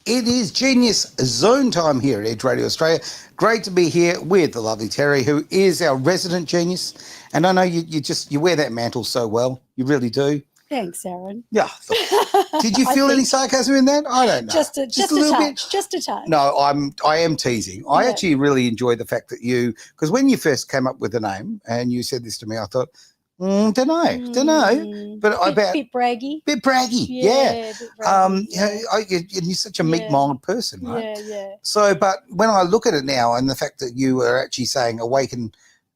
It is Genius Zone time here at Edge Radio Australia. Great to be here with the lovely Terry, who is our resident genius. And I know you wear that mantle so well. You really do. Thanks, Aaron. Yeah. Did you feel any sarcasm in that? I don't know. Just a little touch. Bit. Just a touch. No, I am teasing. I actually really enjoy the fact that because when you first came up with the name and you said this to me, I thought, don't know. But bit braggy. Bit braggy, yeah. Bit braggy, you're such a meek, mild person, right? Yeah. So, but when I look at it now and the fact that you are actually saying awaken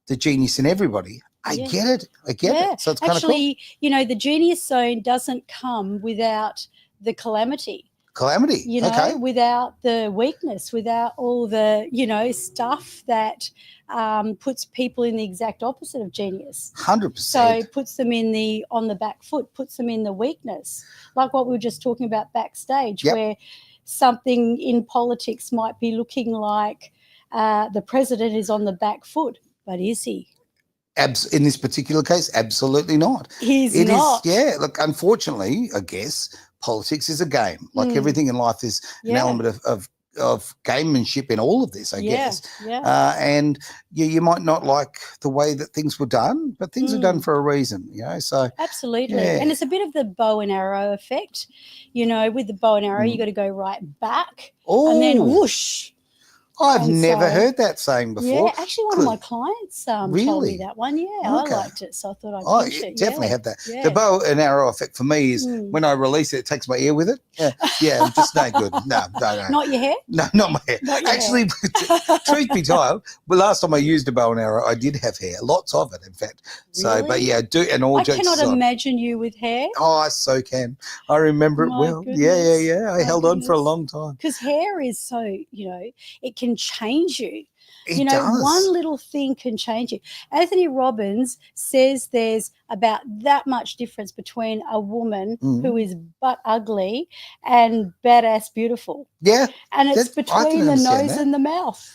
the genius in everybody, I get it. I get it. So it's kind of cool. Actually, the genius zone doesn't come without the calamity. Calamity, without the weakness, without all the, stuff that puts people in the exact opposite of genius. 100%. So puts them on the back foot, puts them in the weakness, like what we were just talking about backstage, where something in politics might be looking like the president is on the back foot, but is he? In this particular case, absolutely not. He's not. Look, unfortunately, I guess politics is a game. Like everything in life is an element of gamemanship in all of this, I guess. Yeah. And you might not like the way that things were done, but things are done for a reason, so. Absolutely. Yeah. And it's a bit of the bow and arrow effect. With the bow and arrow, you got to go right back and then whoosh. I've never heard that saying before. Yeah, actually one of my clients told me that one. Yeah, okay. I liked it, so I thought I'd mention it. Definitely have that. Yeah. The bow and arrow effect for me is when I release it, it takes my ear with it. Yeah, I'm just no good. No. Not your hair? No, not my hair. Actually, truth be told, last time I used a bow and arrow, I did have hair, lots of it, in fact. So, really? But yeah, and all jokes aside. I cannot imagine you with hair. Oh, I so can. I remember it well. Goodness. Yeah. I held on for a long time. Because hair is so, it can change you. It does. One little thing can change you. Anthony Robbins says there's about that much difference between a woman who is butt ugly and badass beautiful. Yeah. And it's between the nose and the mouth.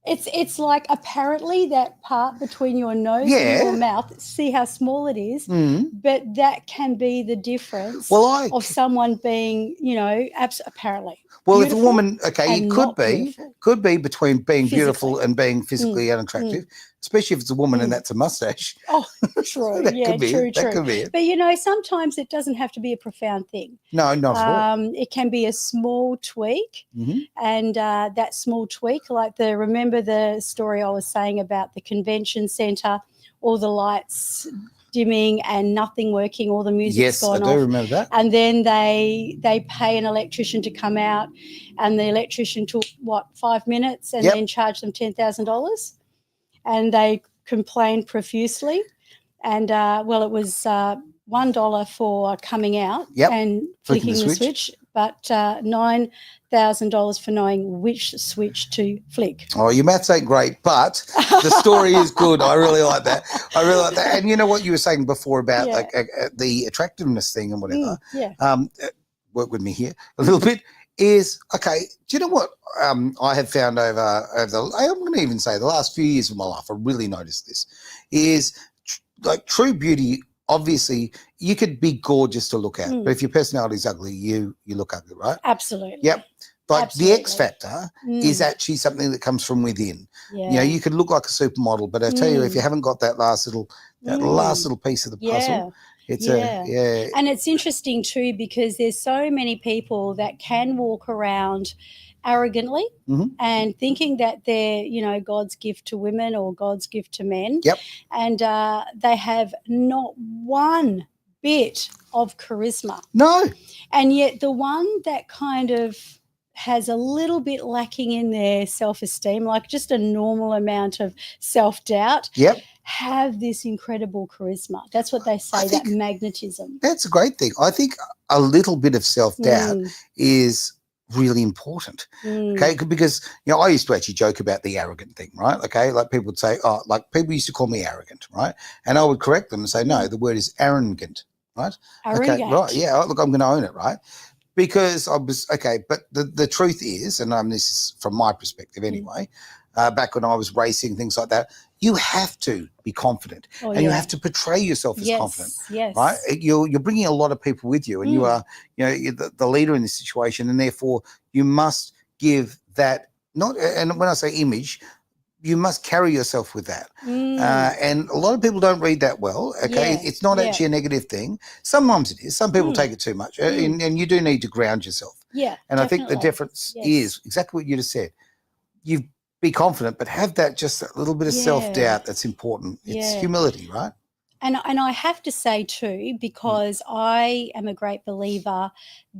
It's like apparently that part between your nose and your mouth, see how small it is, but that can be the difference of someone being, apparently. Well, if a woman, it could be between being beautiful and being physically unattractive, especially if it's a woman and that's a mustache. Oh, true. That true. That could be it. But, sometimes it doesn't have to be a profound thing. No, not at all. It can be a small tweak, and that small tweak, remember the story I was saying about the convention centre, all the lights dimming and nothing working, all the music's gone off. Yes, I do remember that. And then they pay an electrician to come out, and the electrician took, 5 minutes and then charged them $10,000, and they complained profusely. And, it was $1 for coming out and flicking the switch, but $9,000 for knowing which switch to flick. Oh, your maths ain't great, but the story is good. I really like that. And you know what you were saying before about the attractiveness thing and whatever. Work with me here a little bit. Is okay. Do you know what I have found over I'm going to even say the last few years of my life? I really noticed this is true beauty. Obviously, you could be gorgeous to look at, but if your personality is ugly, you look ugly, right? Absolutely. Yep. But the X factor is actually something that comes from within. Yeah. You could look like a supermodel, but I tell you, if you haven't got that last little piece of the puzzle, it's And it's interesting too, because there's so many people that can walk around arrogantly and thinking that they're, God's gift to women or God's gift to men. Yep. And they have not one bit of charisma. No. And yet the one that kind of has a little bit lacking in their self-esteem, like just a normal amount of self-doubt, have this incredible charisma. That's what they say, that magnetism. That's a great thing. I think a little bit of self-doubt is really important, okay? Because, I used to actually joke about the arrogant thing, right? Okay, like people would say, people used to call me arrogant, right? And I would correct them and say, no, the word is arrogant, right? Arrogant. Okay, right, yeah, look, I'm going to own it, right? Because I was, but the truth is, and this is from my perspective anyway, back when I was racing, things like that, you have to be confident, and you have to portray yourself as confident, right? You're bringing a lot of people with you, and you are, you're the leader in this situation, and therefore you must give that, not, and when I say image, you must carry yourself with that. And a lot of people don't read that well. Okay. It's not actually a negative thing. Sometimes it is. Some people take it too much, and you do need to ground yourself. Yeah. And definitely. I think the difference is exactly what you just said. You be confident, but have that just a little bit of self-doubt. That's important. It's humility, right? And I have to say too, because I am a great believer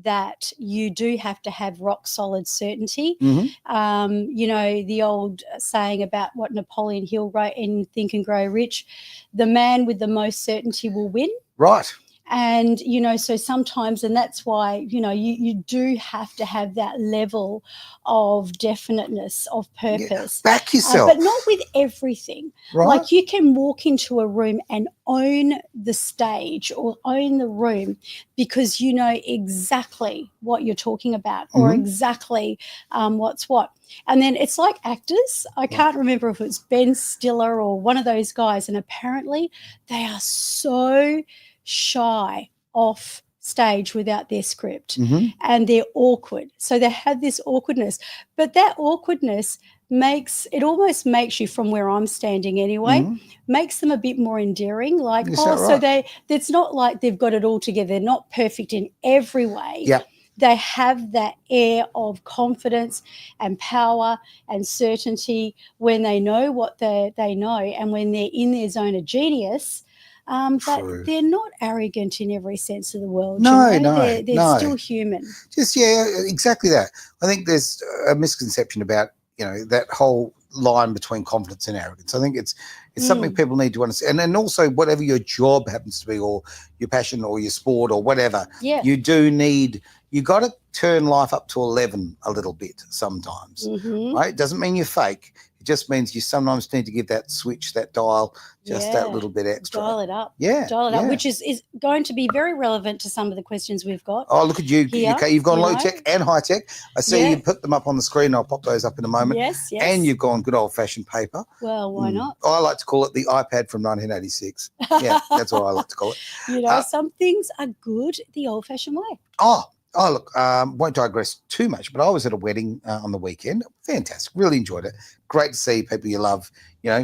that you do have to have rock solid certainty. You know, the old saying about what Napoleon Hill wrote in Think and Grow Rich, the man with the most certainty will win. Right. And, you know, so sometimes, and that's why, you know, you do have to have that level of definiteness of purpose. Back yourself. But not with everything. Right. Like you can walk into a room and own the stage or own the room because you know exactly what you're talking about or exactly what's what. And then it's like actors. I can't remember if it's Ben Stiller or one of those guys, and apparently they are so shy off stage without their script and they're awkward. So they have this awkwardness, but that awkwardness almost makes you, from where I'm standing anyway, makes them a bit more endearing. Like, so it's not like they've got it all together. They're not perfect in every way. Yeah. They have that air of confidence and power and certainty when they know what they know, and when they're in their zone of genius. But they're not arrogant in every sense of the word. No, they're still human. Just exactly that. I think there's a misconception about that whole line between confidence and arrogance. I think it's something people need to understand, and also whatever your job happens to be, or your passion, or your sport, or whatever. You do need. You got to turn life up to 11 a little bit sometimes, right? It doesn't mean you're fake. It just means you sometimes need to give that switch, that dial, just that little bit extra. Dial it up. Dial it up, which is going to be very relevant to some of the questions we've got. Oh, look at you. Here, okay, you've gone low tech and high tech. I see you put them up on the screen. I'll pop those up in a moment. Yes. And you've gone good old-fashioned paper. Well, why not? I like to call it the iPad from 1986. Yeah, that's what I like to call it. Some things are good the old-fashioned way. Oh, look, won't digress too much, but I was at a wedding on the weekend. Fantastic. Really enjoyed it. Great to see people you love,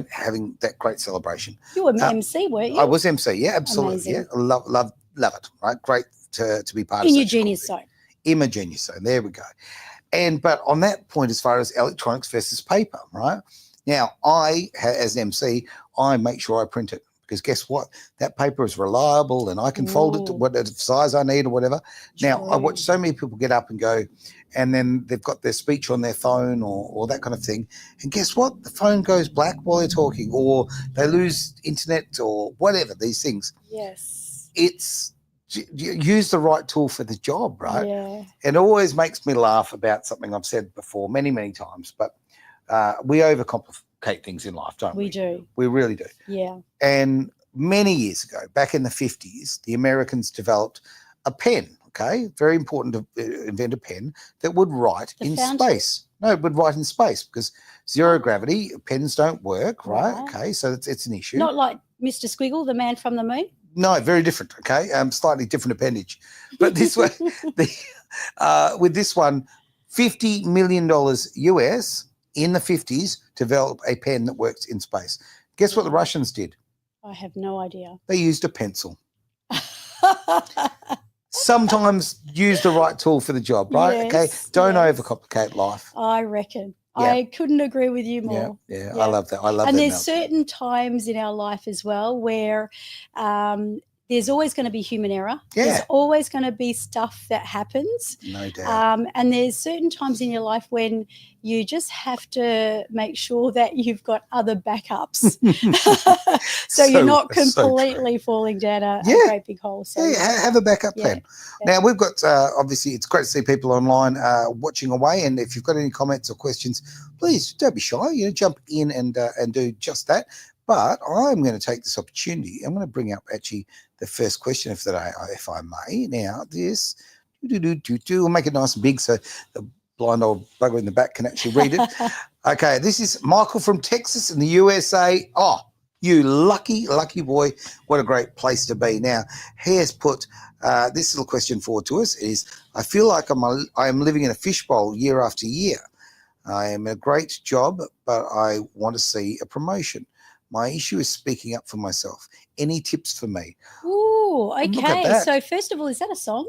having that great celebration. You were MC, weren't you? I was MC, yeah, absolutely. Amazing. Yeah, love it, right? Great to be part of in your genius zone. In my genius zone, there we go. But on that point, as far as electronics versus paper, right? Now, as an MC, I make sure I print it. Because guess what? That paper is reliable, and I can fold it to whatever size I need or whatever. Now, I watch so many people get up and go, and then they've got their speech on their phone or that kind of thing. And guess what? The phone goes black while they're talking, or they lose internet or whatever, these things. Yes. Use the right tool for the job, right? Yeah. It always makes me laugh about something I've said before many, many times, but we overcomplicate things in life, don't we? We do. We really do. Yeah. And many years ago, back in the 50s, the Americans developed a pen, okay? Very important to invent a pen that would write in space. No, it would write in space because zero gravity, pens don't work, right? Okay, so it's an issue. Not like Mr. Squiggle, the man from the moon? No, very different, okay? Slightly different appendage. But this way, with this one, $50 million US in the 50s, develop a pen that works in space. Guess what the Russians did? I have no idea. They used a pencil. Sometimes use the right tool for the job, right? Okay, don't overcomplicate life. I reckon. I couldn't agree with you more. Yeah. I love that. And there's certain times in our life as well where there's always going to be human error. There's always going to be stuff that happens. No doubt. And there's certain times in your life when you just have to make sure that you've got other backups. so you're not completely falling down a great big hole. So have a backup plan. Now, we've got, obviously, it's great to see people online watching away. And if you've got any comments or questions, please don't be shy. Jump in and do just that. But I'm going to take this opportunity. I'm going to bring up actually the first question if I may. Now, this, we'll make it nice and big so the blind old bugger in the back can actually read it. Okay, this is Michael from Texas in the USA. Oh, you lucky, lucky boy. What a great place to be. Now, he has put this little question forward to us is, I feel like I am living in a fishbowl year after year. I am in a great job, but I want to see a promotion. My issue is speaking up for myself. Any tips for me? Ooh, okay. So first of all, is that a song?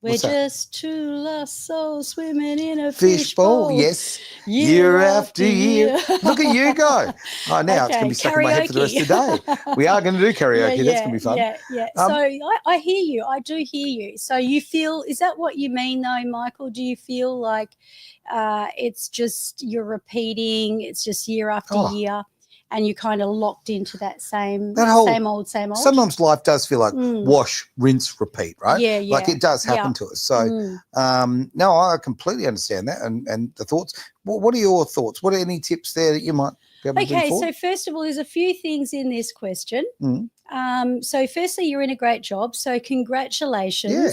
We're just two lost souls swimming in a fishbowl. Yes, year after year. Look at you go. Oh, now it's going to be stuck in my head for the rest of the day. We are going to do karaoke. That's going to be fun. Yeah. So I hear you. I do hear you. So you feel, is that what you mean though, Michael? Do you feel like it's just you're repeating, it's just year after year? And you're kind of locked into that same old. Sometimes life does feel like wash, rinse, repeat, right? Yeah. Like it does happen to us. So, no, I completely understand that. And the thoughts. What are your thoughts? What are any tips there that you might be able to bring forward? So first of all, there's a few things in this question. So firstly, you're in a great job. So congratulations. Yeah.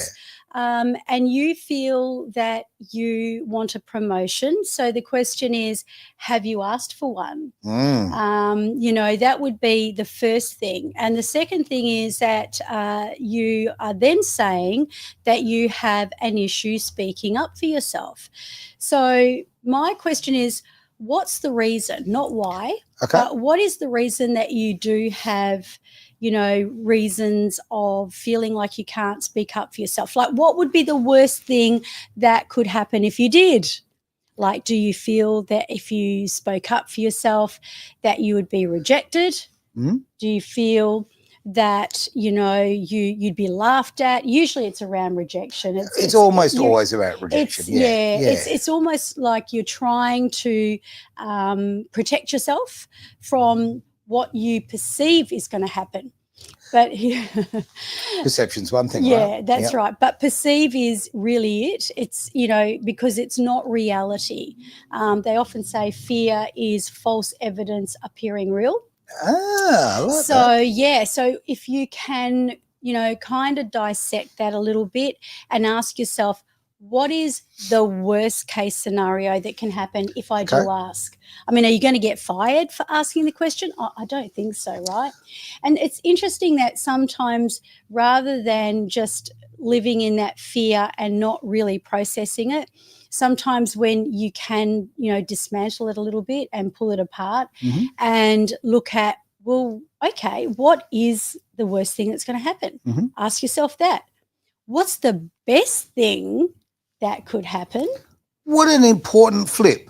And you feel that you want a promotion. So the question is, have you asked for one? That would be the first thing. And the second thing is that you are then saying that you have an issue speaking up for yourself. So my question is, what's the reason? Not why, but what is the reason that you do have reasons of feeling like you can't speak up for yourself? Like, what would be the worst thing that could happen if you did? Like, do you feel that if you spoke up for yourself that you would be rejected? Do you feel that, you'd be laughed at? Usually it's around rejection. It's almost always about rejection. It's almost like you're trying to protect yourself from what you perceive is going to happen. But perception's one thing, right? Yeah, that's right. But perceive is really it. It's, because it's not reality. They often say fear is false evidence appearing real. I like that. So if you can, kind of dissect that a little bit and ask yourself, what is the worst case scenario that can happen if I do ask? I mean, are you going to get fired for asking the question? I don't think so, right? And it's interesting that sometimes rather than just living in that fear and not really processing it, sometimes when you can, dismantle it a little bit and pull it apart and look at, well, okay, what is the worst thing that's going to happen? Ask yourself that. What's the best thing that could happen? What an important flip,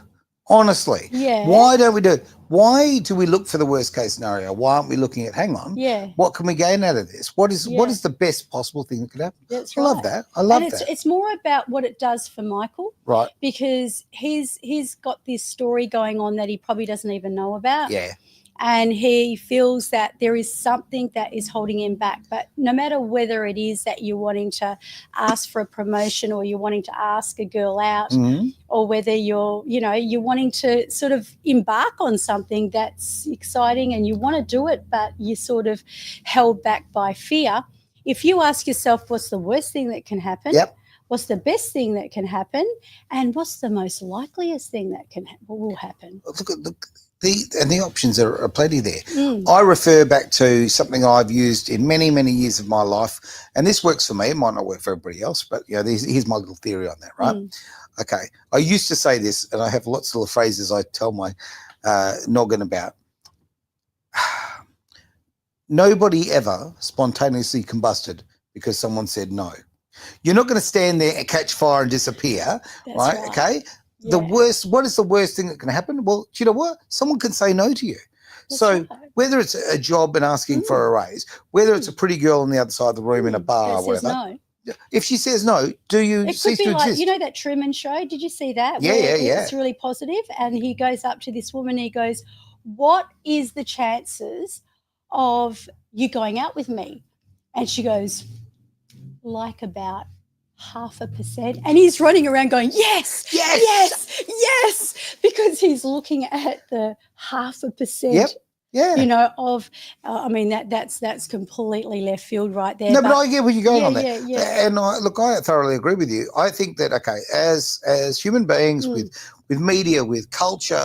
honestly. Yeah. Why don't we do it? Why do we look for the worst case scenario? Why aren't we looking at, hang on, what can we gain out of this? What is the best possible thing that could happen? That's I right. love that. I love that. It's more about what it does for Michael. Right. Because he's got this story going on that he probably doesn't even know about. Yeah. And he feels that there is something that is holding him back. But no matter whether it is that you're wanting to ask for a promotion or you're wanting to ask a girl out or whether you're wanting to sort of embark on something that's exciting and you want to do it, but you're sort of held back by fear. If you ask yourself, what's the worst thing that can happen? Yep. What's the best thing that can happen? And what's the most likeliest thing that will happen? Look. The options are plenty there. I refer back to something I've used in many, many years of my life, and this works for me. It might not work for everybody else, but here's my little theory on that, right? Okay. I used to say this, and I have lots of little phrases I tell my noggin about. Nobody ever spontaneously combusted because someone said no. You're not going to stand there and catch fire and disappear, right? Okay. Yeah. What is the worst thing that can happen? Well, do you know what? Someone can say no to you. So whether it's a job and asking for a raise, whether it's a pretty girl on the other side of the room in a bar or whatever. No. If she says no, do you cease to exist? You know that Truman Show? Did you see that? Yeah. It's really positive. And he goes up to this woman and he goes, what is the chances of you going out with me? And she goes, like about 0.5%, and he's running around going, yes, because he's looking at the 0.5%. Yeah. You know, I mean, that's completely left field right there. No, but I get where you're going on that. Yeah. And I thoroughly agree with you. I think that, okay, as human beings with media, with culture,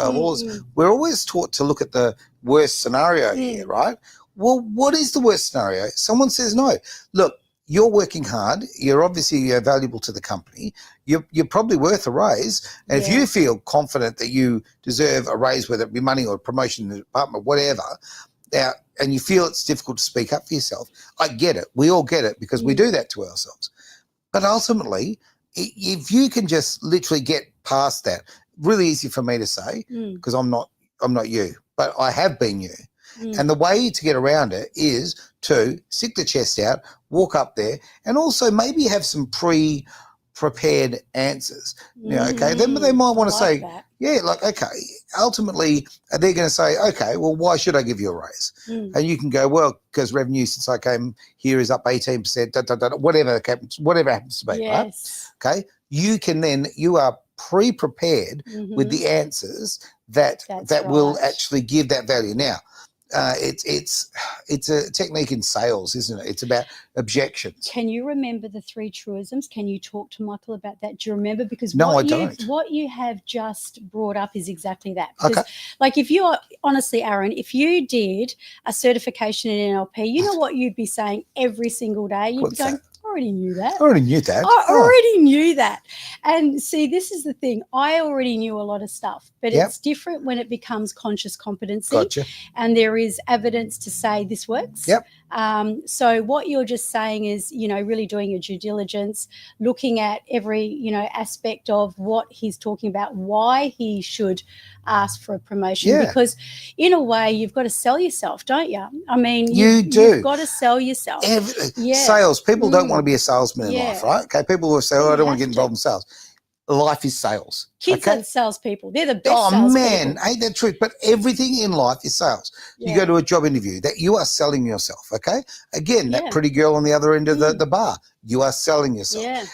we're always taught to look at the worst scenario here, right? Well, what is the worst scenario? Someone says no. Look, you're working hard. You're obviously valuable to the company. You're probably worth a raise. And if you feel confident that you deserve a raise, whether it be money or a promotion in the department, whatever, and you feel it's difficult to speak up for yourself, I get it. We all get it because we do that to ourselves. But ultimately, if you can just literally get past that, really easy for me to say because I'm not you, but I have been you. And the way to get around it is to stick the chest out, walk up there, and also maybe have some prepared answers. You know, okay, then they might want to say, that. yeah, like, okay, ultimately they're going to say, okay, well, why should I give you a raise? And you can go, well, because revenue since I came here is up 18%, whatever happens to be, right? Okay, you are pre-prepared with the answers that will actually give that value. Now, it's a technique in sales, isn't it? It's about objections. Can you remember the 3 truisms? Can you talk to Michael about that? Do you remember? Because no, I don't. What you have just brought up is exactly that. Because, like, if you are honestly, Aaron, if you did a certification in NLP, you know what you'd be saying every single day? You'd be going, I already knew that. I already knew that. I already knew that. And see, this is the thing. I already knew a lot of stuff, but it's different when it becomes conscious competency. Gotcha. And there is evidence to say this works. Yep. So what you're just saying is, you know, really doing your due diligence, looking at every, you know, aspect of what he's talking about, why he should ask for a promotion. Because in a way, you've got to sell yourself, don't you? I mean, you've got to sell yourself. Sales. People don't want to be a salesman in life, right? Okay, people will say, I don't want to get involved in sales. Life is sales. Kids are salespeople. They're the best salespeople. Oh, man, ain't that truth? But everything in life is sales. You go to a job interview, that you are selling yourself, okay? Again, that pretty girl on the other end of the bar, you are selling yourself.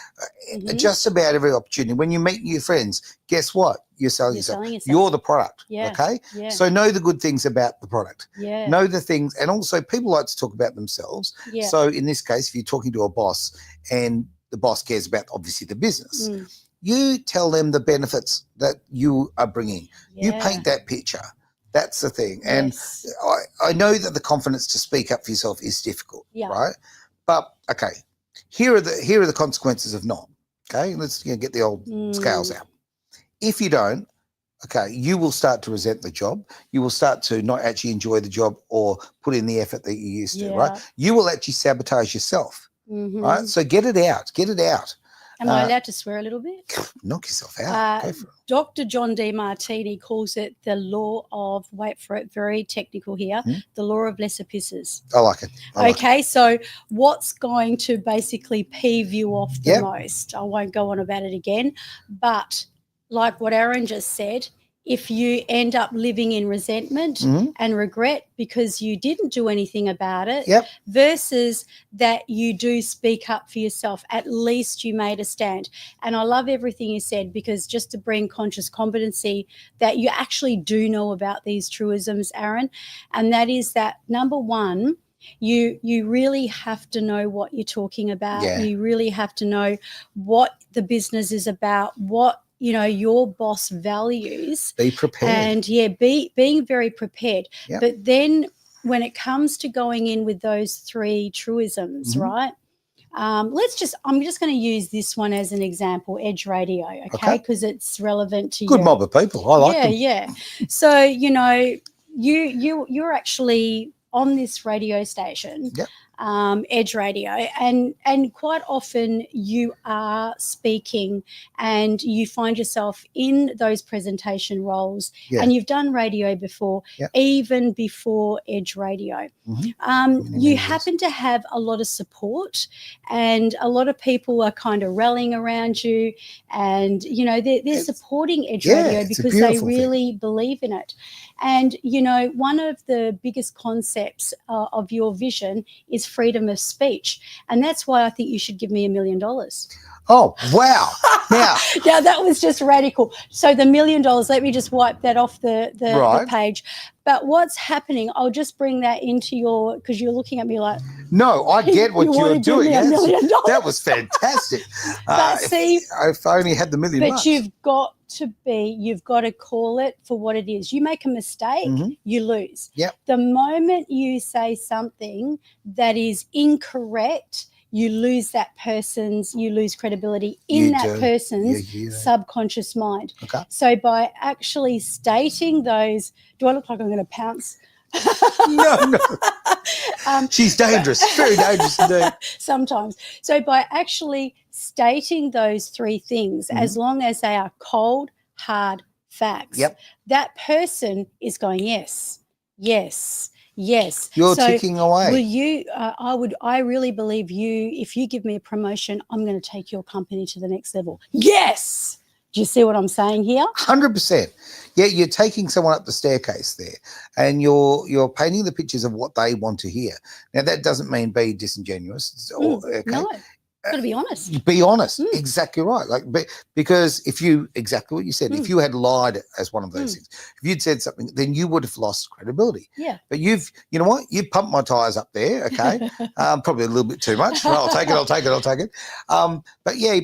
Just about every opportunity. When you meet new friends, guess what? You're selling yourself. You're the product, okay? So know the good things about the product. Know the things, and also people like to talk about themselves. So in this case, if you're talking to a boss and the boss cares about, obviously, the business, you tell them the benefits that you are bringing. You paint that picture. That's the thing. And I know that the confidence to speak up for yourself is difficult, right? But, okay, here are the consequences of not. Okay, let's get the old scales out. If you don't, okay, you will start to resent the job. You will start to not actually enjoy the job or put in the effort that you used to, right? You will actually sabotage yourself, right? So get it out. Get it out. Am I allowed to swear a little bit? Knock yourself out. Go for it. Dr. John D. Martini calls it the law of, wait for it, very technical here, the law of lesser pisses. I like it. Okay, so what's going to basically peeve you off the most? I won't go on about it again, but like what Aaron just said, if you end up living in resentment and regret because you didn't do anything about it versus that you do speak up for yourself, at least you made a stand. And I love everything you said, because just to bring conscious competency, that you actually do know about these truisms, Aaron, and that is that, number one, you really have to know what you're talking about. You really have to know what the business is about, what your boss values. Be prepared. And being very prepared. But then when it comes to going in with those 3 truisms, right? I'm just going to use this one as an example, Edge Radio, okay? Because it's relevant to you. Good mob of people. I like them. Yeah. So, you're actually on this radio station. Edge Radio, and quite often you are speaking and you find yourself in those presentation roles, and you've done radio before, even before Edge Radio. You happen to have a lot of support, and a lot of people are kind of rallying around you, and they're supporting Edge Radio because they really believe in it. And one of the biggest concepts of your vision is freedom of speech, and that's why I think you should give me $1 million. Oh, wow. Now, yeah, that was just radical. So the $1 million, let me just wipe that off the page. But what's happening, I'll just bring that into your, because you're looking at me like. No, I get what you're doing. $1 million. That was fantastic. But see, if I only had the $1 million. But you've got to call it for what it is. You make a mistake, you lose. Yep. The moment you say something that is incorrect, you lose credibility in that person's subconscious mind. Okay. So by actually stating those, do I look like I'm going to pounce? No. She's dangerous, very dangerous indeed. Sometimes. So by actually stating those 3 things, as long as they are cold, hard facts, that person is going, yes. You're ticking away. Will you? I really believe if you give me a promotion, I'm going to take your company to the next level. Yes. Do you see what I'm saying here? 100%. Yeah, you're taking someone up the staircase there, and you're painting the pictures of what they want to hear. Now, that doesn't mean be disingenuous. No. Got to be honest. Be honest. Exactly right. Because exactly what you said, if you had lied as one of those things, if you'd said something, then you would have lost credibility. Yeah. But you know what? You pumped my tires up there. Okay. Probably a little bit too much. No, I'll take it.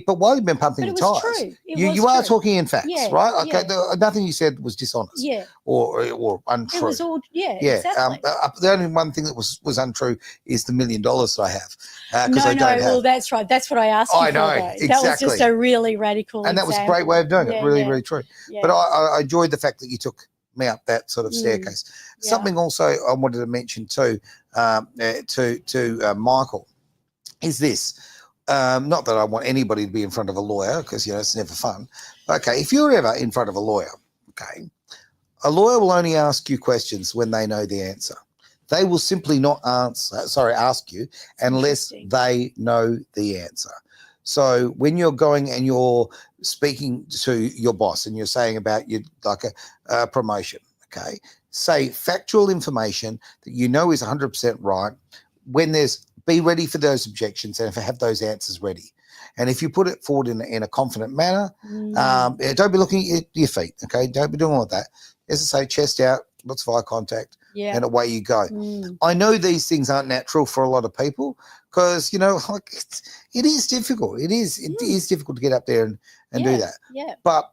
But while you've been pumping the tires, you are talking in facts, right? Okay. Nothing you said was dishonest. Yeah. Or untrue. It was all, exactly. The only one thing that was untrue is the $1 million that I have. Well, that's right. That's what I asked you I know, for, though. exactly. That was just a really radical and that was a great way of doing it. Really true. Yeah. But I enjoyed the fact that you took me up that sort of staircase. Yeah. Something also I wanted to mention too to Michael is this. Not that I want anybody to be in front of a lawyer because, it's never fun. Okay, if you're ever in front of a lawyer, a lawyer will only ask you questions when they know the answer. They will simply not ask you unless they know the answer. So when you're going and you're speaking to your boss and you're saying about a promotion, say factual information that you know is 100% right. Be ready for those objections and have those answers ready. And if you put it forward in a confident manner, don't be looking at your feet, Don't be doing all of that. As I say, chest out, lots of eye contact. Yeah. And away you go. I know these things aren't natural for a lot of people because, it is difficult. It is difficult to get up there and do that. Yeah. But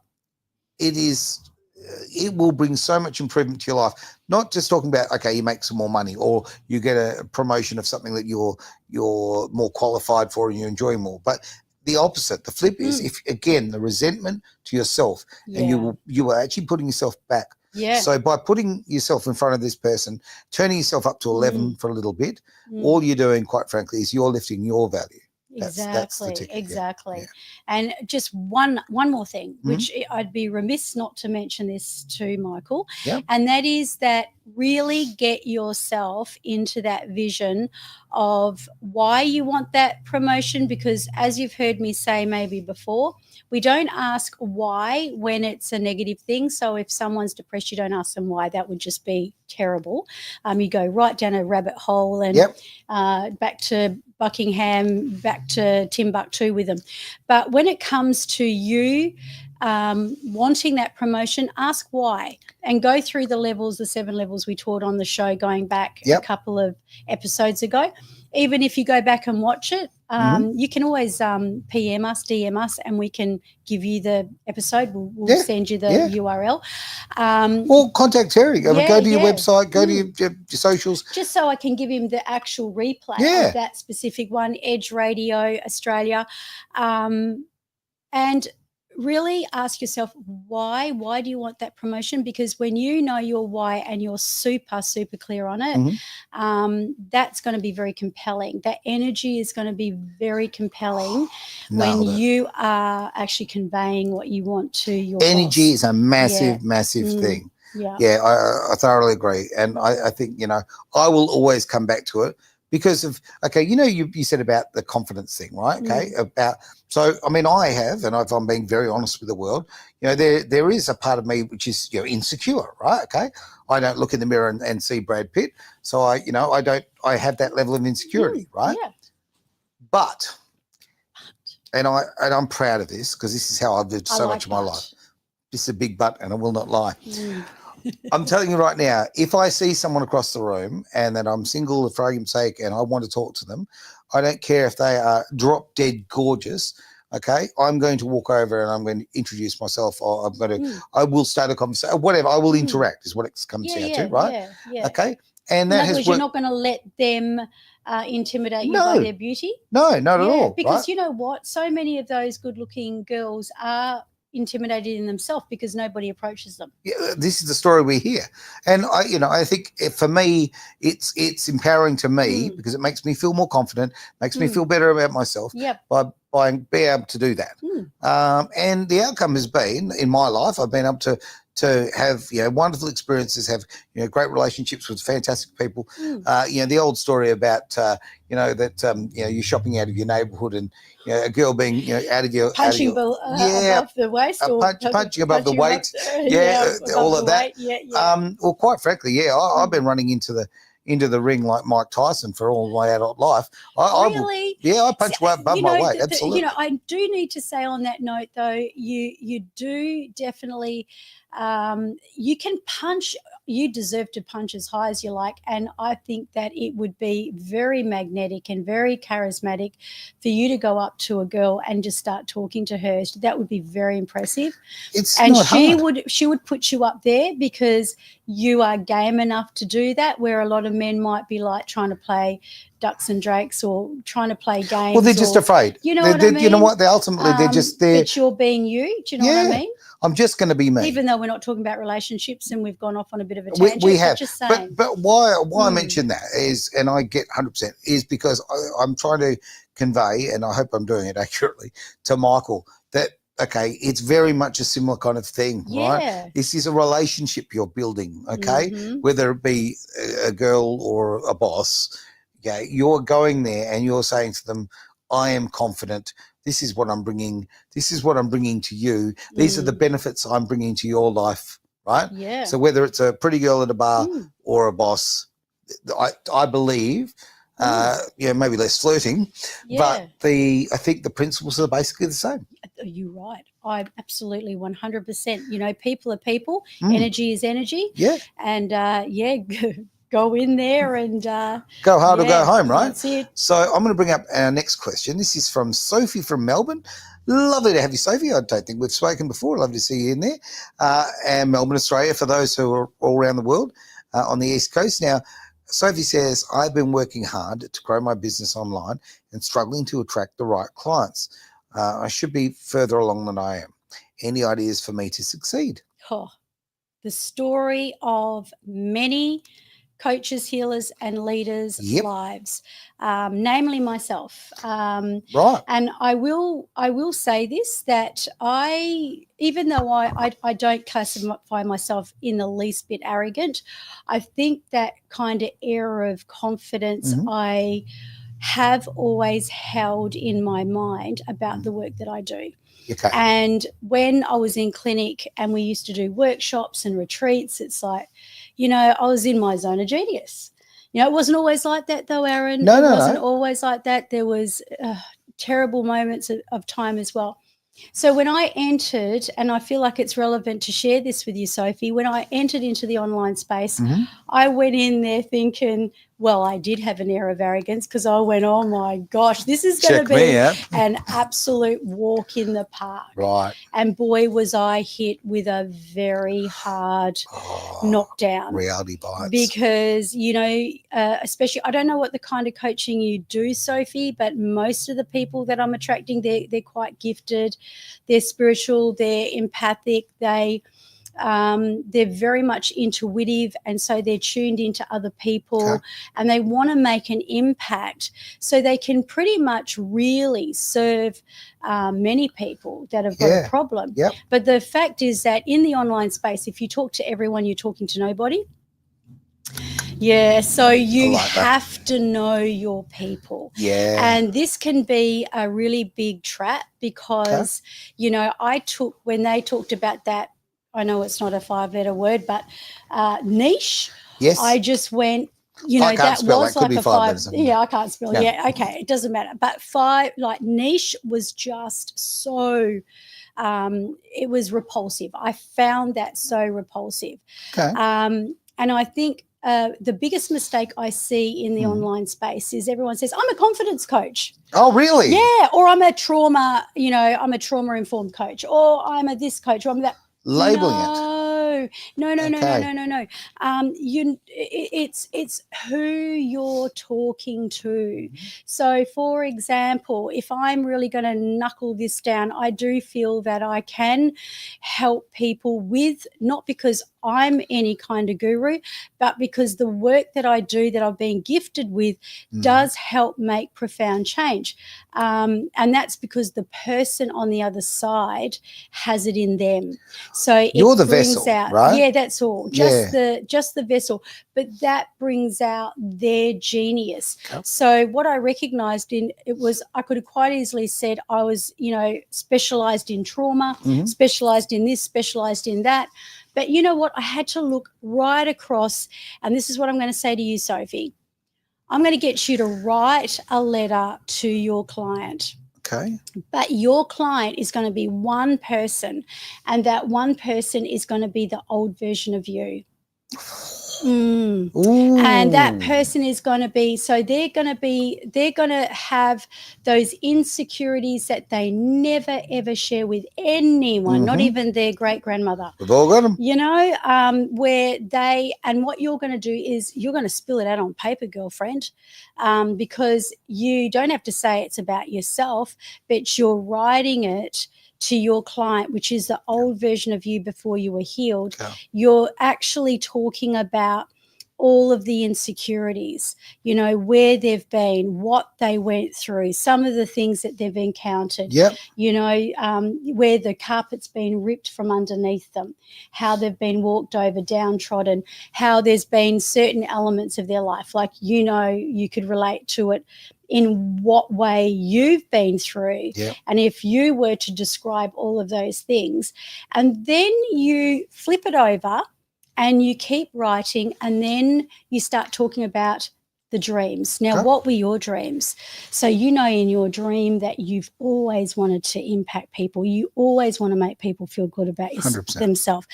it will bring so much improvement to your life. Not just talking about, you make some more money or you get a promotion of something that you're more qualified for and you enjoy more. But the opposite, the flip is the resentment to yourself and you are actually putting yourself back. Yeah. So by putting yourself in front of this person, turning yourself up to 11 for a little bit, all you're doing, quite frankly, is you're lifting your value. That's the ticket. Exactly. Yeah. And just one more thing, which I'd be remiss not to mention this to Michael, and that is that really get yourself into that vision of why you want that promotion, because as you've heard me say maybe before, we don't ask why when it's a negative thing. So if someone's depressed, you don't ask them why. That would just be terrible. You go right down a rabbit hole and back to Buckingham, back to Timbuktu with them. But when it comes to you wanting that promotion, ask why and go through the 7 levels we taught on the show going back a couple of episodes ago. Even if you go back and watch it, you can always PM us, DM us, and we can give you the episode. We'll send you the URL. Or contact Terry. Go to your website, go to your socials. Just so I can give him the actual replay of that specific one, Edge Radio Australia. And really ask yourself why do you want that promotion? Because when you know your why and you're super clear on it, that's going to be very compelling. That energy is going to be very compelling when you are actually conveying what you want to your energy boss. Is a massive thing. I thoroughly agree. And I think I will always come back to it because of you said about the confidence thing, right? I have, and if I'm being very honest with the world, there is a part of me which is insecure, right? I don't look in the mirror and see Brad Pitt, so I have that level of insecurity, right? Yeah. But and I'm proud of this because this is how I've lived so much of my life. This is a big but, and I will not lie. I'm telling you right now, if I see someone across the room and that I'm single for argument's sake and I want to talk to them, I don't care if they are drop dead gorgeous. Okay, I'm going to walk over and I'm going to introduce myself, or I will start a conversation, whatever. I will interact, is what it comes down to, right? Yeah. Okay, and that has worked. You're not going to let them intimidate you by their beauty. No, not at all. Because you know what? So many of those good-looking girls are intimidated in themselves because nobody approaches them. Yeah, this is the story we hear, and I think for me, it's empowering to me because it makes me feel more confident, makes me feel better about myself. By being able to do that, and the outcome has been in my life, I've been able to have wonderful experiences, have great relationships with fantastic people. The old story about you're shopping out of your neighbourhood and a girl being out of your punching above the waist, punching above the weight, all of that. Well, quite frankly, I've been running into the ring like Mike Tyson for all my adult life. Really? I punch way above my weight. Absolutely. I do need to say on that note, though, you do definitely. You can punch. You deserve to punch as high as you like, and I think that it would be very magnetic and very charismatic for you to go up to a girl and just start talking to her. That would be very impressive. She would put you up there because you are game enough to do that, where a lot of men might be like trying to play ducks and drakes or trying to play games. Well, they're just afraid. You know what I mean? You know what? They're ultimately they're just there. But you're being you. Do you know what I mean? I'm just going to be me. Even though we're not talking about relationships and we've gone off on a bit of a tangent. We have. Just saying. But why I mention that is, and I get 100%, is because I'm trying to convey, and I hope I'm doing it accurately, to Michael that, okay, it's very much a similar kind of thing, right? This is a relationship you're building, okay? Whether it be a girl or a boss, you're going there and you're saying to them, I am confident. This is what I'm bringing. This is what I'm bringing to you. These are the benefits I'm bringing to your life, right? Yeah. So whether it's a pretty girl at a bar or a boss, I believe, maybe less flirting, but I think the principles are basically the same. You're right. I absolutely 100%. People are people. Energy is energy. Yeah. And go in there and go hard or go home, right? That's it. So I'm going to bring up our next question. This is from Sophie from Melbourne. Lovely to have you, Sophie. I don't think we've spoken before. Lovely to see you in there. And Melbourne, Australia, for those who are all around the world on the East Coast. Now, Sophie says, I've been working hard to grow my business online and struggling to attract the right clients. I should be further along than I am. Any ideas for me to succeed? The story of many coaches, healers, and leaders' lives, namely myself. Right. And I will say this, that even though I don't classify myself in the least bit arrogant, I think that kind of air of confidence I have always held in my mind about the work that I do. Okay. And when I was in clinic and we used to do workshops and retreats, it's like, I was in my zone of genius. It wasn't always like that though, Aaron. No, it wasn't always like that. There was terrible moments of time as well. So when I entered, and I feel like it's relevant to share this with you, Sophie, when I entered into the online space, I went in there thinking, well, I did have an air of arrogance because I went, oh, my gosh, this is going to be an absolute walk in the park. Right. And boy, was I hit with a very hard knockdown. Reality bites. Because, especially, I don't know what the kind of coaching you do, Sophie, but most of the people that I'm attracting, they're quite gifted. They're spiritual. They're empathic. They're very much intuitive, and so they're tuned into other people, and they want to make an impact so they can pretty much really serve many people that have got a problem. Yep. But the fact is that in the online space, if you talk to everyone, you're talking to nobody. Yeah, so you have to know your people. Yeah. And this can be a really big trap because, when they talked about that, I know it's not a 5-letter word, but niche. Yes. I just went, you know, I can't that spell was that. Could like be a 5 minutes. Yeah, I can't spell. Yeah. Yeah, okay, it doesn't matter. But niche was just so, it was repulsive. I found that so repulsive. Okay. And I think the biggest mistake I see in the online space is everyone says, I'm a confidence coach. Oh, really? Yeah, or I'm a trauma, I'm a trauma-informed coach, or I'm a this coach, or I'm that. Labeling it. No. It's who you're talking to. So, for example, if I'm really going to knuckle this down, I do feel that I can help people with, not because I'm any kind of guru, but because the work that I do, that I've been gifted with, does help make profound change. And that's because the person on the other side has it in them. So you're the brings vessel, out, right? Yeah, that's all. Just the vessel. But that brings out their genius. Yep. So what I recognized I could have quite easily said I was, specialized in trauma, specialized in this, specialized in that. But you know what? I had to look right across, and this is what I'm going to say to you, Sophie. I'm going to get you to write a letter to your client. Okay. But your client is going to be one person, and that one person is going to be the old version of you. And that person is going to be, they're going to have those insecurities that they never ever share with anyone, not even their great grandmother. We've all got them. And what you're going to do is you're going to spill it out on paper, girlfriend, because you don't have to say it's about yourself, but you're writing it to your client, which is the old version of you before you were healed. Yeah. You're actually talking about all of the insecurities, where they've been, what they went through, some of the things that they've encountered, where the carpet's been ripped from underneath them, how they've been walked over, downtrodden, how there's been certain elements of their life, like, you could relate to it in what way you've been through. Yep. And if you were to describe all of those things, and then you flip it over and you keep writing, and then you start talking about the dreams. Now, what were your dreams? So in your dream that you've always wanted to impact people. You always want to make people feel good about themselves.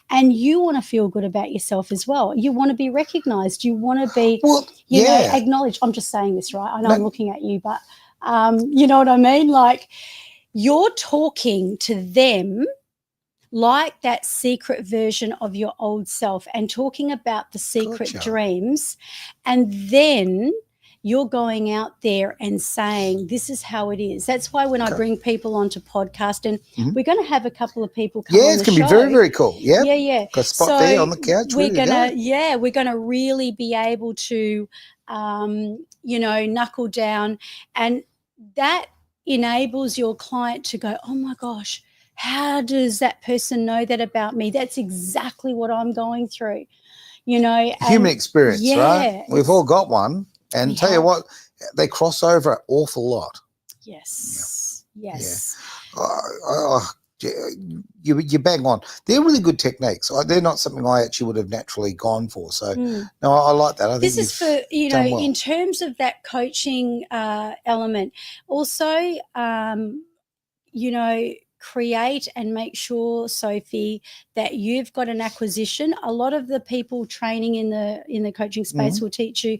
And you want to feel good about yourself as well. You want to be recognized. You want to be, acknowledged. I'm just saying this, right? I know I'm looking at you, but you know what I mean? Like, you're talking to them like that secret version of your old self, and talking about the secret dreams. And then you're going out there and saying, this is how it is. That's why when I bring people onto podcast, and we're going to have a couple of people come on the show. Yeah, it's going to be very, very cool. Yeah. Yeah. Got a spot there on the couch. We're going to really be able to, knuckle down, and that enables your client to go, oh my gosh, how does that person know that about me? That's exactly what I'm going through, Human experience, right? We've all got one. And tell you what, they cross over an awful lot. Yes. Yeah. Yes. Yeah. You bang on. They're really good techniques. They're not something I actually would have naturally gone for. So, no, I like that. I think this is for, in terms of that coaching element. Also, create and make sure, Sophie, that you've got an acquisition. A lot of the people training in the coaching space will teach you,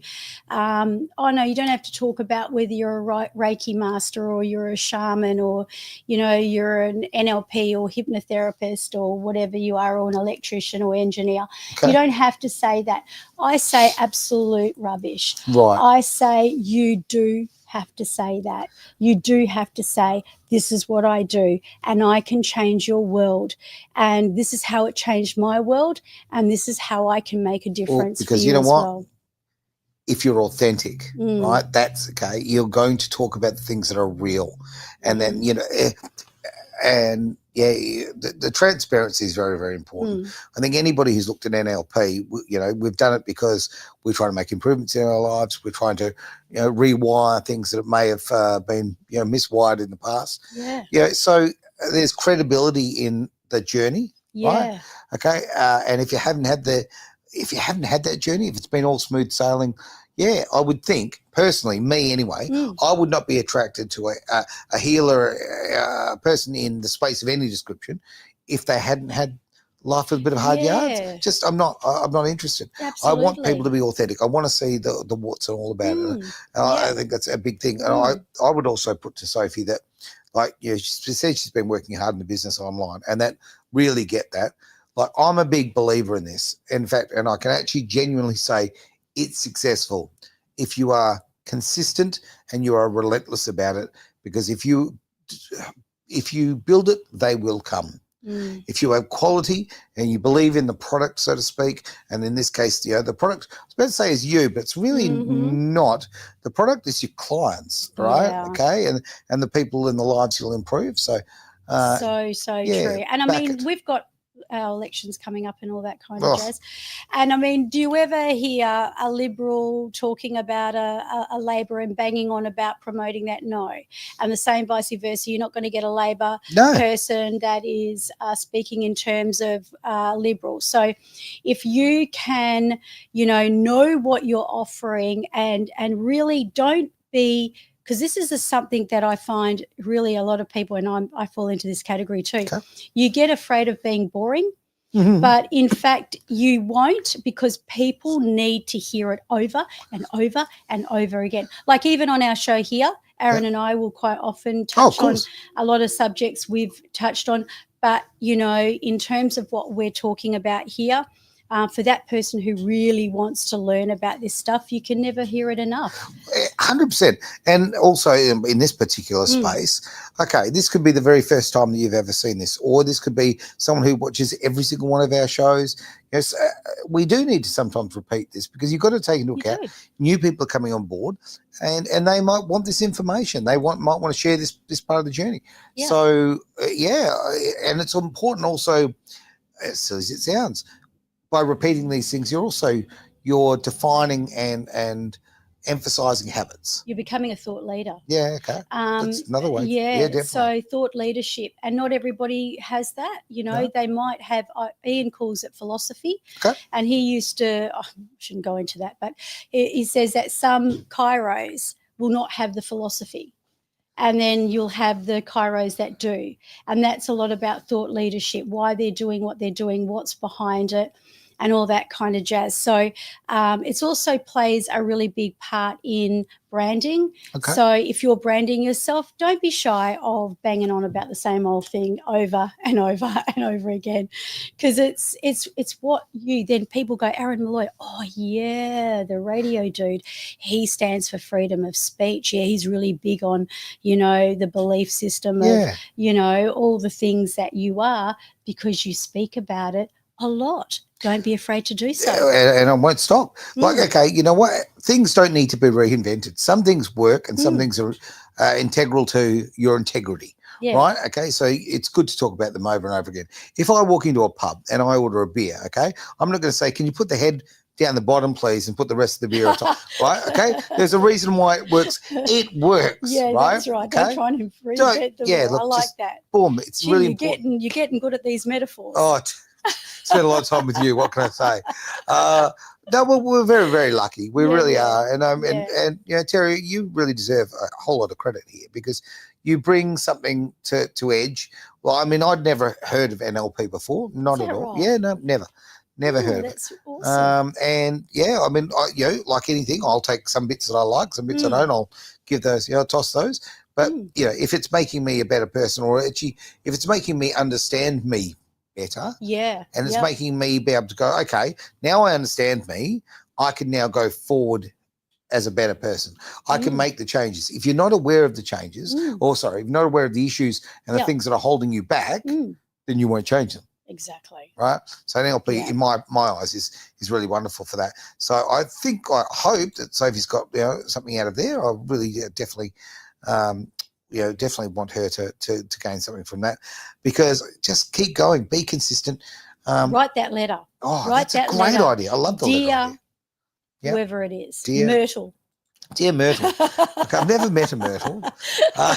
no, you don't have to talk about whether you're a Reiki master or you're a shaman or, you're an NLP or hypnotherapist or whatever you are, or an electrician or engineer. Okay. You don't have to say that. I say absolute rubbish. Right. I say you do have to say that. You do have to say, this is what I do, and I can change your world, and this is how it changed my world, and this is how I can make a difference. Because for you know as what? Well. If you're authentic, right, that's okay. You're going to talk about the things that are real, and then the transparency is very, very important. I think anybody who's looked at NLP, we've done it because we're trying to make improvements in our lives. We're trying to, rewire things that may have been, miswired in the past. Yeah. So there's credibility in the journey. Yeah. Right? Okay. And if you haven't had if you haven't had that journey, if it's been all smooth sailing, yeah, I would think, personally, me anyway, I would not be attracted to a healer, a person in the space of any description, if they hadn't had life with a bit of hard yards. Just I'm not interested. Absolutely. I want people to be authentic. I want to see the warts and all about it. I think that's a big thing. And I would also put to Sophie that, like, she said she's been working hard in the business online, and that really get that. Like, I'm a big believer in this. In fact, and I can actually genuinely say it's successful if you are consistent and you are relentless about it, because if you build it, they will come. If you have quality and you believe in the product, so to speak, and in this case, the product, I was about to say is you, but it's really not. The product is your clients, right? Yeah. Okay, and the people in the lives you'll improve. So, so true. And I mean, we've got our elections coming up and all that kind of jazz. And I mean, do you ever hear a Liberal talking about a Labor and banging on about promoting that? No. And the same vice versa. You're not going to get a Labor person that is speaking in terms of Liberal. So if you can, know what you're offering and really don't be, because this is something that I find really a lot of people, and I fall into this category too. Okay. You get afraid of being boring, but in fact you won't, because people need to hear it over and over and over again. Like even on our show here, Aaron and I will quite often touch on a lot of subjects we've touched on, but, in terms of what we're talking about here, for that person who really wants to learn about this stuff, you can never hear it enough. 100%. And also in this particular space, okay, this could be the very first time that you've ever seen this, or this could be someone who watches every single one of our shows. Yes, we do need to sometimes repeat this, because you've got to take into account new people are coming on board, and they might want this information. They might want to share this part of the journey. Yeah. So, and it's important also, as silly as it sounds, by repeating these things, you're defining and emphasizing habits. You're becoming a thought leader. Yeah, okay. That's another way. Yeah, definitely. So thought leadership, and not everybody has that. They might have, Ian calls it philosophy. Okay. And he used to, I shouldn't go into that, but he says that some chiros will not have the philosophy. And then you'll have the chiros that do. And that's a lot about thought leadership, why they're doing what they're doing, what's behind it, and all that kind of jazz. So it also plays a really big part in branding. Okay. So if you're branding yourself, don't be shy of banging on about the same old thing over and over and over again, because it's what then people go, Aaron Malloy, oh yeah, the radio dude, he stands for freedom of speech. Yeah, he's really big on, the belief system of, all the things that you are, because you speak about it a lot. Don't be afraid to do so. And I won't stop. Like, okay, you know what? Things don't need to be reinvented. Some things work, and some things are integral to your integrity, right? Okay, so it's good to talk about them over and over again. If I walk into a pub and I order a beer, okay, I'm not going to say, can you put the head down the bottom, please, and put the rest of the beer on top, right? Okay, there's a reason why it works. It works, right? That's right. Okay? Don't try and reinvent the wheel. I like that. Boom, it's really important. You're getting good at these metaphors. Oh, spent a lot of time with you. What can I say? No, we're very, very lucky. We really are. And Terry, you really deserve a whole lot of credit here, because you bring something to Edge. Well, I mean, I'd never heard of NLP before, not at all. Right? Yeah, no, never heard of it. That's awesome. And I mean, like anything, I'll take some bits that I like, some bits I don't. I'll give those, I'll toss those. But if it's making me a better person, or actually, if it's making me understand me better, and it's making me be able to go, okay, now I understand me, I can now go forward as a better person. I can make the changes. If you're not aware of the changes, if you're not aware of the issues and the things that are holding you back, then you won't change them. Exactly. Right. So NLP, in my eyes, is really wonderful for that. So I hope that Sophie's got something out of there. I really definitely definitely want her to gain something from that, because just keep going, be consistent. Write that letter. Oh, that's a great idea. I love the letter idea. Whoever it is. Dear Myrtle. Dear Myrtle. Okay, I've never met a Myrtle. I'm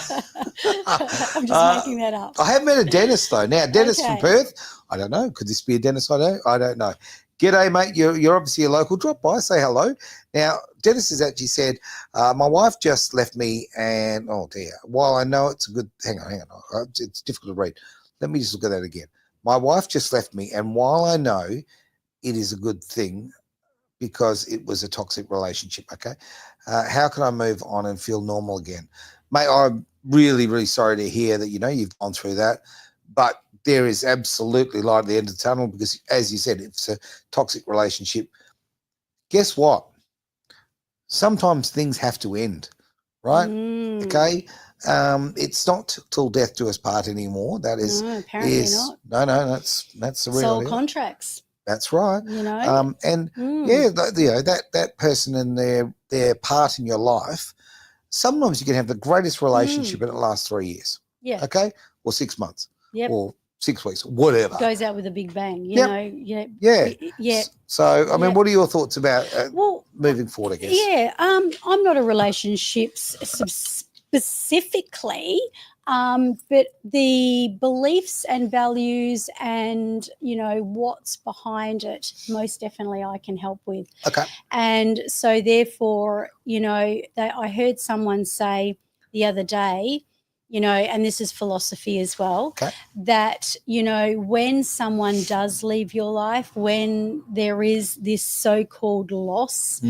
just making that up. I have met a Dennis, though. Now, Dennis from Perth, I don't know. Could this be a Dennis? I don't know. G'day, mate. You're obviously a local. Drop by, say hello. Now, Dennis has actually said, my wife just left me, and oh dear. While I know it's a good, hang on. It's difficult to read. Let me just look at that again. My wife just left me, and while I know it is a good thing because it was a toxic relationship, okay, how can I move on and feel normal again? Mate, I'm really, really sorry to hear that, you've gone through that, but there is absolutely light at the end of the tunnel because, as you said, it's a toxic relationship. Guess what? Sometimes things have to end, right? Okay? It's not till death do us part anymore. That is, no, apparently not. No, that's the real soul contracts. That's right. And yeah, that person and their part in your life. Sometimes you can have the greatest relationship and it lasts 3 years. Yeah. Okay. Or 6 months. Yep. Or 6 weeks. Whatever. It goes out with a big bang. You know. Yeah. Yeah. So I mean, what are your thoughts about moving forward? I guess. Yeah. I'm not a relationship specifically. But the beliefs and values and, what's behind it, most definitely I can help with. Okay. And so therefore, I heard someone say the other day, and this is philosophy as well, that, when someone does leave your life, when there is this so-called loss,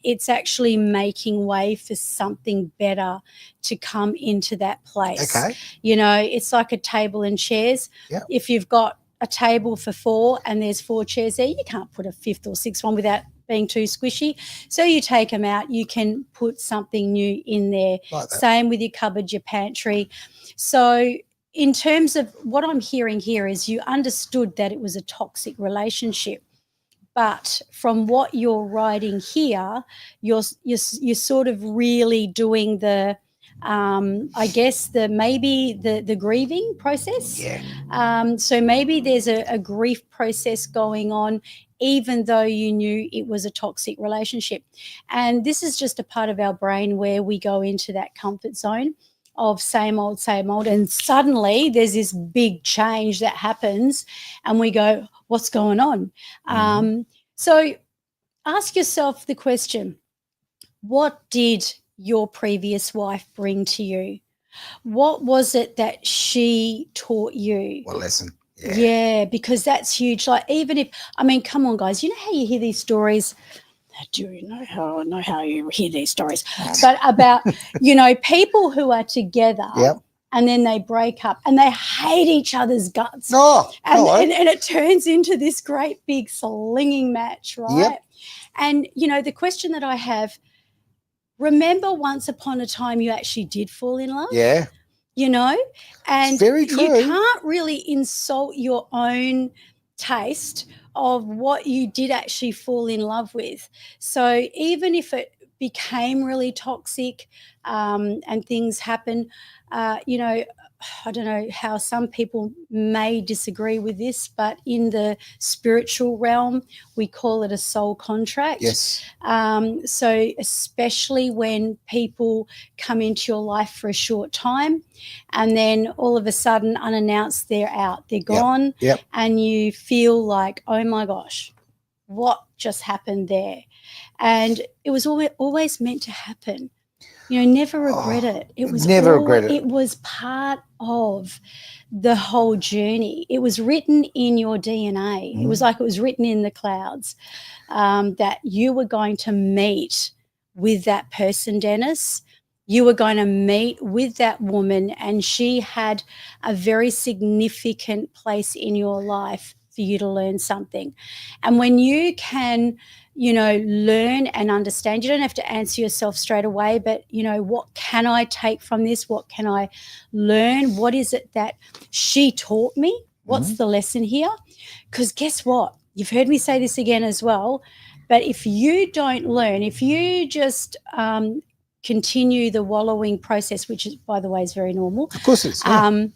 it's actually making way for something better to come into that place. Okay. It's like a table and chairs. Yep. If you've got a table for 4 and there's 4 chairs there, you can't put a 5th or 6th one without being too squishy. So you take them out, you can put something new in there. Like same with your cupboard, your pantry. So in terms of what I'm hearing here is you understood that it was a toxic relationship. But from what you're writing here, you're sort of really doing the I guess the grieving process. Yeah. So maybe there's a grief process going on, even though you knew it was a toxic relationship. And this is just a part of our brain where we go into that comfort zone of same old, and suddenly there's this big change that happens and we go, what's going on? So ask yourself the question, what did your previous wife bring to you? What was it that she taught you? What lesson? Yeah, because that's huge. Like, even if, come on, guys, you know how you hear these stories? Do you know how you hear these stories? But about, people who are together and then they break up and they hate each other's guts. And it turns into this great big slinging match, right? Yep. And, the question that I have, remember once upon a time you actually did fall in love? Yeah. And very true. You can't really insult your own taste of what you did actually fall in love with. So even if it became really toxic and things happen, I don't know how some people may disagree with this, but in the spiritual realm, we call it a soul contract. Yes. So especially when people come into your life for a short time and then all of a sudden unannounced they're out, they're gone, and you feel like, oh my gosh, what just happened there? And it was always meant to happen. Never regret it. It was regret it. It was part of the whole journey. It was written in your DNA. It was like it was written in the clouds that you were going to meet with that person, Dennis. You were going to meet with that woman, and she had a very significant place in your life for you to learn something. And when you can learn and understand. You don't have to answer yourself straight away, but, what can I take from this? What can I learn? What is it that she taught me? What's the lesson here? Because guess what? You've heard me say this again as well, but if you don't learn, if you just continue the wallowing process, which is, by the way, is very normal. Of course it is. Yeah.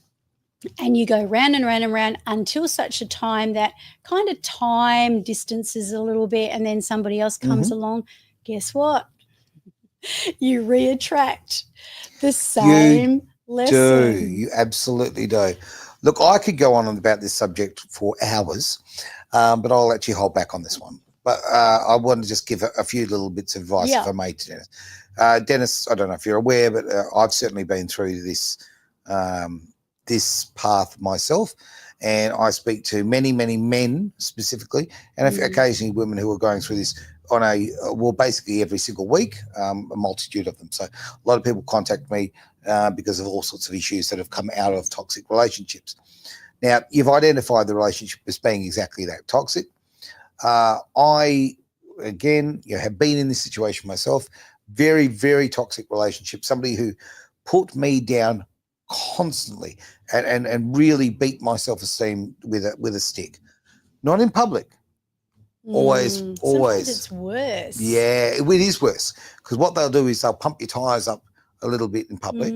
And you go round and round and round until such a time that kind of time distances a little bit and then somebody else comes along. Guess what? You reattract the same lesson. You absolutely do. Look, I could go on about this subject for hours, but I'll actually hold back on this one. But I want to just give a few little bits of advice if I may to Dennis. Dennis, I don't know if you're aware, but I've certainly been through this this path myself, and I speak to many, many men specifically, and occasionally women who are going through this on basically every single week, a multitude of them. So a lot of people contact me because of all sorts of issues that have come out of toxic relationships. Now, you've identified the relationship as being exactly that, toxic. I, again, have been in this situation myself, very, very toxic relationship, somebody who put me down constantly and really beat my self-esteem with a stick. Not in public. Always. Sometimes it's worse. Yeah, it is worse, because what they'll do is they'll pump your tires up a little bit in public.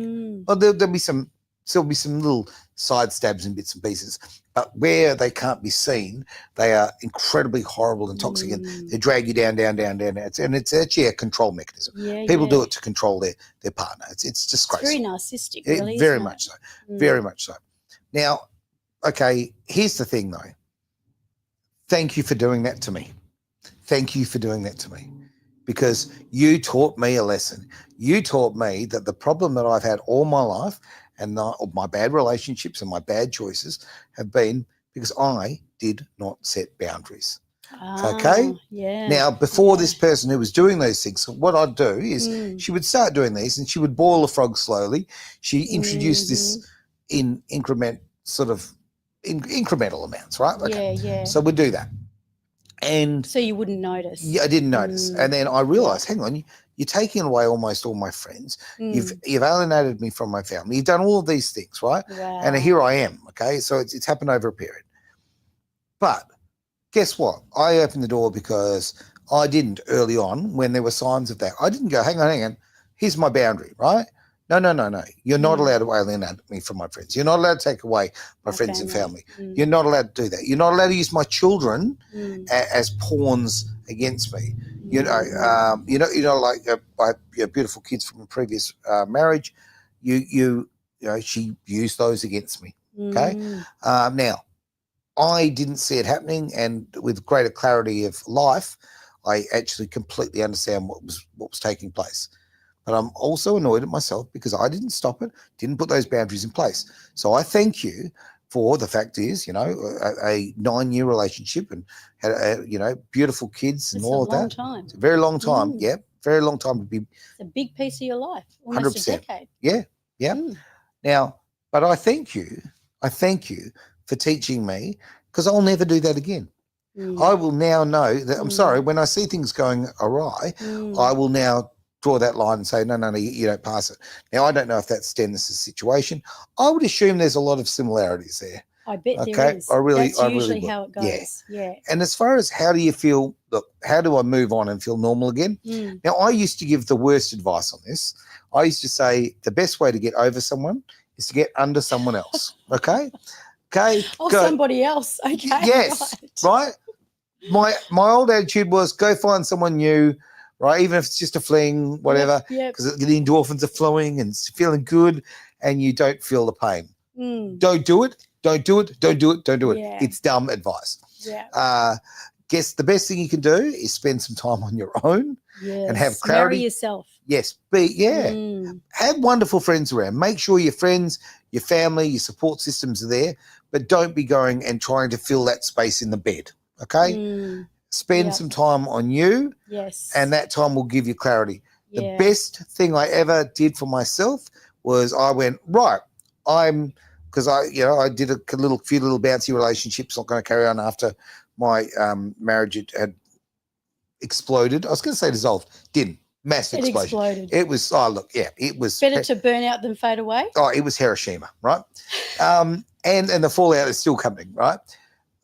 Well, there'll be some little side stabs and bits and pieces, but where they can't be seen, they are incredibly horrible and toxic, and they drag you down. And it's actually a control mechanism. People do it to control their partner. It's disgraceful. It's very narcissistic, really. Very much so. Very much so. Now, okay, here's the thing, though. Thank you for doing that to me. Thank you for doing that to me, because you taught me a lesson. You taught me that the problem that I've had all my life and my bad relationships and my bad choices have been because I did not set boundaries. Okay? Yeah. Now, before this person who was doing those things, what I'd do is she would start doing these and she would boil the frog slowly. She introduced this in incremental amounts, right? Okay. Yeah. So we'd do that. And so you wouldn't notice. Yeah, I didn't notice. And then I realized, hang on, you're taking away almost all my friends. You've alienated me from my family. You've done all of these things, right? Wow. And here I am, okay? So it's happened over a period. But guess what? I opened the door because I didn't early on, when there were signs of that. I didn't go, hang on. Here's my boundary, right? No. You're not allowed to alienate me from my friends. You're not allowed to take away my friends and family. You're not allowed to do that. You're not allowed to use my children as pawns against me. You know, like my beautiful kids from a previous marriage. She used those against me. Okay. Now, I didn't see it happening, and with greater clarity of life, I actually completely understand what was taking place. But I'm also annoyed at myself because I didn't stop it, didn't put those boundaries in place. So I thank you for the fact is, a 9-year relationship and had, beautiful kids and all of that. It's a long time. It's a very long time. Yeah, very long time to be. It's a big piece of your life, almost 100%. A decade. Yeah. Now, but I thank you. I thank you for teaching me, because I'll never do that again. I will now know that, I'm sorry, when I see things going awry, I will now draw that line and say, no, you don't pass it. Now, I don't know if that's Dennis's situation. I would assume there's a lot of similarities there. I bet there is. That's usually how it goes. Yeah. And as far as how do you feel, look, how do I move on and feel normal again? Now, I used to give the worst advice on this. I used to say the best way to get over someone is to get under someone else. Okay? Okay. Or somebody else. Okay. Yes. Right? My old attitude was go find someone new, right? Even if it's just a fling, whatever, because the endorphins are flowing and it's feeling good and you don't feel the pain. Don't do it. Don't do it. Yeah. It's dumb advice. Yeah. Guess the best thing you can do is spend some time on your own and have clarity. Marry yourself. Yes. Have wonderful friends around. Make sure your friends, your family, your support systems are there, but don't be going and trying to fill that space in the bed. Okay? Spend some time on you. Yes. And that time will give you clarity. The best thing I ever did for myself was I went, right, because I did a few little bouncy relationships, not going to carry on after my marriage had exploded. I was going to say dissolved. Didn't. Massive explosion. Exploded. It was, it was. Better to burn out than fade away? Oh, it was Hiroshima, right? And the fallout is still coming, right?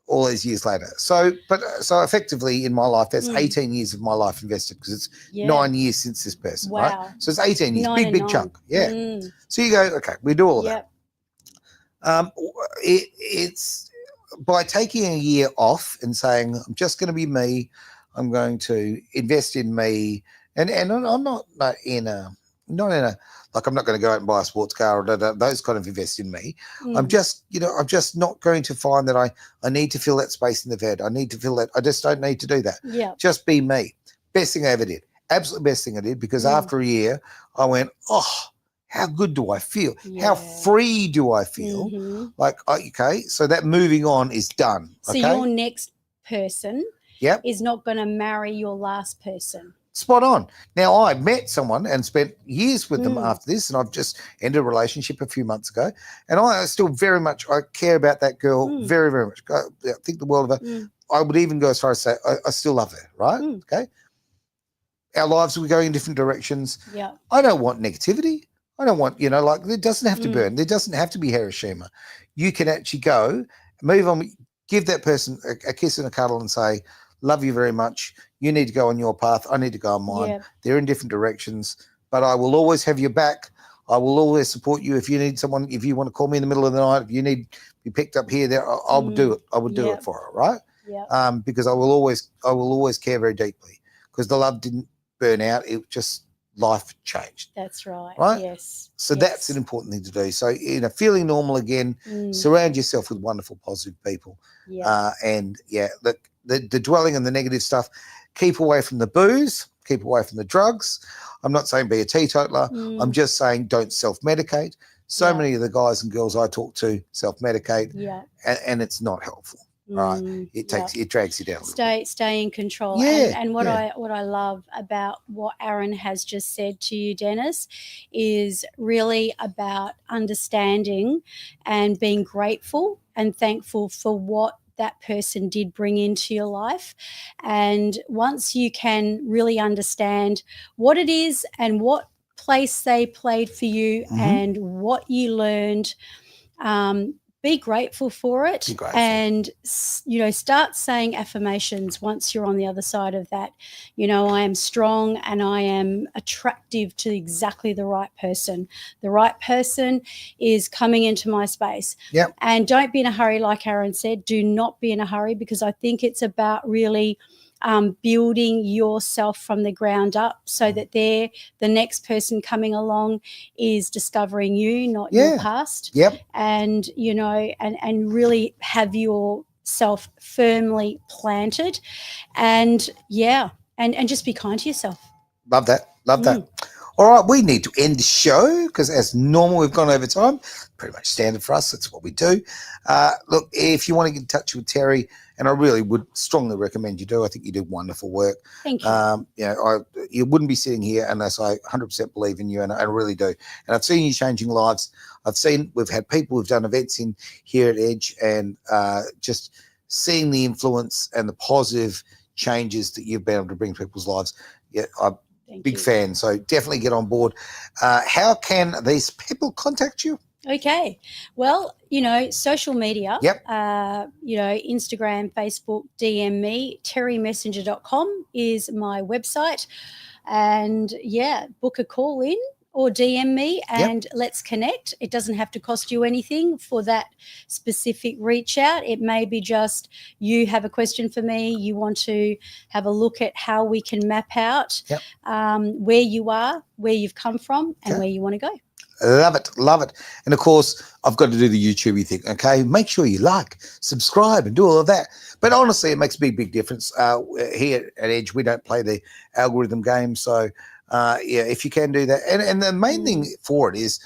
All these years later. So effectively in my life, that's 18 years of my life invested, because it's 9 years since this person, right? So it's 18 years, big chunk. Yeah. So you go, okay, we do all of that. It's by taking a year off and saying, I'm just going to be me, I'm going to invest in me. And I'm not in a not in a, like, I'm not going to go out and buy a sports car or those kind of invest in me. I'm just, I'm just not going to find that I need to fill that space in the vet. I need to fill that. I just don't need to do that. Yeah. Just be me. Best thing I ever did. Absolute best thing I did, because after a year, I went, oh, how good do I feel? Yeah. How free do I feel? Like, okay, so that moving on is done. So okay? your next person is not going to marry your last person. Spot on. Now, I met someone and spent years with them after this, and I've just ended a relationship a few months ago, and I still very much, I care about that girl very, very much. I think the world of her. I would even go as far as say I still love her, right? Okay. Our lives are going in different directions. Yeah. I don't want negativity. I don't want, like, it doesn't have to burn. There doesn't have to be Hiroshima. You can actually go, move on, give that person a kiss and a cuddle and say, love you very much. You need to go on your path. I need to go on mine. Yeah. They're in different directions, but I will always have your back. I will always support you. If you need someone, if you want to call me in the middle of the night, if you need to be picked up here, there, I will do it. I will do it for her, right? Yeah. Because I will always care very deeply, because the love didn't burn out. It just, life changed. That's right. Right? Yes. So that's an important thing to do. So, feeling normal again, surround yourself with wonderful, positive people. Yeah. Look, the dwelling on the negative stuff, keep away from the booze, keep away from the drugs. I'm not saying be a teetotaler. I'm just saying don't self-medicate. So many of the guys and girls I talk to self-medicate, and it's not helpful. Right, it drags you down. Stay in control. And what I love about what Aaron has just said to you, Dennis, is really about understanding and being grateful and thankful for what that person did bring into your life. And once you can really understand what it is and what place they played for you and what you learned, be grateful for it. And, start saying affirmations once you're on the other side of that. I am strong and I am attractive to exactly the right person. The right person is coming into my space. Yep. And don't be in a hurry, like Aaron said. Do not be in a hurry, because I think it's about really building yourself from the ground up, so that the next person coming along is discovering you, not your past. Yep. And, and really have yourself firmly planted, and just be kind to yourself. Love that. Love that. All right, we need to end the show, because as normal, we've gone over time. Pretty much standard for us. That's what we do. Look, if you want to get in touch with Terry, and I really would strongly recommend you do. I think you do wonderful work. Thank you. You wouldn't be sitting here unless I 100% believe in you, and I really do. And I've seen you changing lives. We've had people who've done events in here at Edge, and just seeing the influence and the positive changes that you've been able to bring to people's lives. Yeah, I'm a big fan. So definitely get on board. How can these people contact you? Okay. Well, social media. Yep. Instagram, Facebook, DM me. terrymessenger.com is my website. And book a call in or DM me and let's connect. It doesn't have to cost you anything for that specific reach out. It may be just you have a question for me. You want to have a look at how we can map out where you are, where you've come from, and where you want to go. Love it. Love it. And of course, I've got to do the YouTube thing. Okay. Make sure you like, subscribe, and do all of that. But honestly, it makes a big difference. Here at Edge, we don't play the algorithm game. So, if you can do that. And the main thing for it is,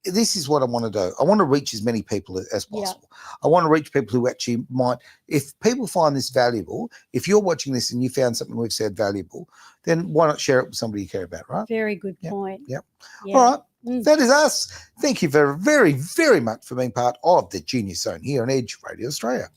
this is what I want to do. I want to reach as many people as possible. I want to reach people who actually might, if people find this valuable, if you're watching this and you found something we've said valuable, then why not share it with somebody you care about, right? Very good point. Yep. All right. That is us. Thank you very, very, very much for being part of the Genius Zone here on Edge Radio Australia.